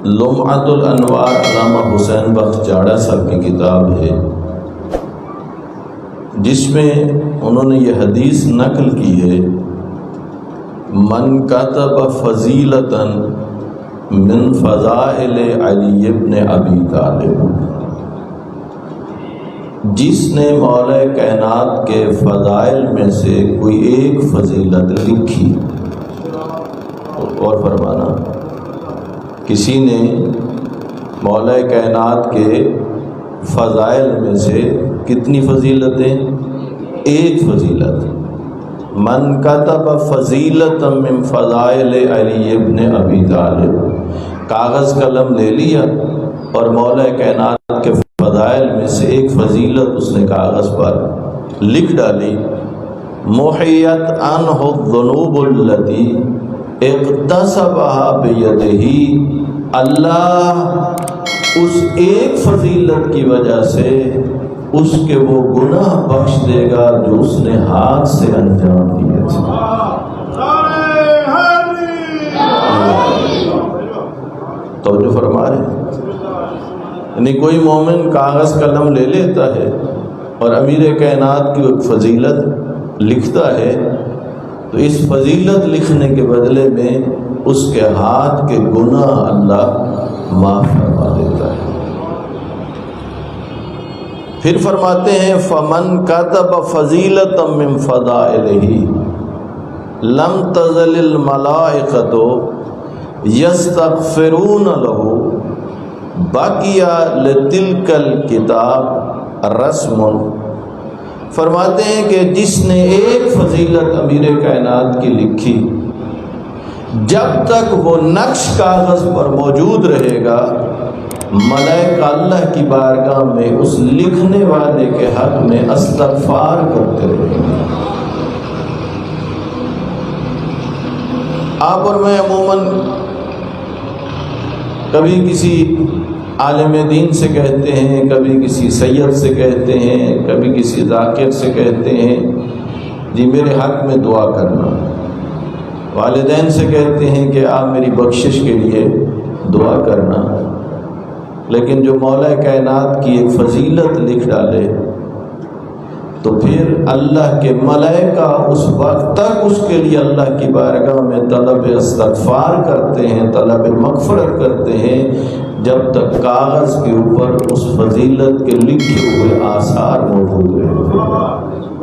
لمعۃ الانوار علامہ حسین بخش جاڑا صاحب کی کتاب ہے، جس میں انہوں نے یہ حدیث نقل کی ہے، من کتب فضیلۃ من فضائل علی ابن ابی طالب، جس نے مولا کائنات کے فضائل میں سے کوئی ایک فضیلت لکھی، اور فرمانا کسی نے مولا کائنات کے فضائل میں سے کتنی فضیلتیں؟ ایک فضیلت۔ من کتب فضیلۃ من فضائل علی ابن ابی طالب، کاغذ قلم لے لیا اور مولا کائنات کے فضائل میں سے ایک فضیلت اس نے کاغذ پر لکھ ڈالی، محیت عنہ الذنوب التی اقتصبها بیدہ، اللہ اس ایک فضیلت کی وجہ سے اس کے وہ گناہ بخش دے گا جو اس نے ہاتھ سے انجام دیے تھے۔ توجہ فرما رہے ہیں؟ یعنی کوئی مومن کاغذ قلم لے لیتا ہے اور امیر کائنات کی ایک فضیلت لکھتا ہے، تو اس فضیلت لکھنے کے بدلے میں اس کے ہاتھ کے گناہ اللہ معاف فرما دیتا ہے۔ پھر فرماتے ہیں فمن کتب فضیلۃ من فضائلہ لم تزل الملائکۃ یستغفرون لہ بقی لتلک الکتاب رسم، فرماتے ہیں کہ جس نے ایک فضیلت امیر کائنات کی لکھی، جب تک وہ نقش کاغذ پر موجود رہے گا، ملائکہ اللہ کی بارگاہ میں اس لکھنے والے کے حق میں استغفار کرتے رہیں گے۔ آپ اور میں عموماً کبھی کسی عالم دین سے کہتے ہیں، کبھی کسی سید سے کہتے ہیں، کبھی کسی ذاکر سے کہتے ہیں جی میرے حق میں دعا کرنا، والدین سے کہتے ہیں کہ آپ میری بخشش کے لیے دعا کرنا، لیکن جو مولا کائنات کی ایک فضیلت لکھ ڈالے تو پھر اللہ کے ملائکہ اس وقت تک اس کے لیے اللہ کی بارگاہ میں طلب استغفار کرتے ہیں، طلب مغفرت کرتے ہیں، جب تک کاغذ کے اوپر اس فضیلت کے لکھے ہوئے آثار موجود رہتے ہیں۔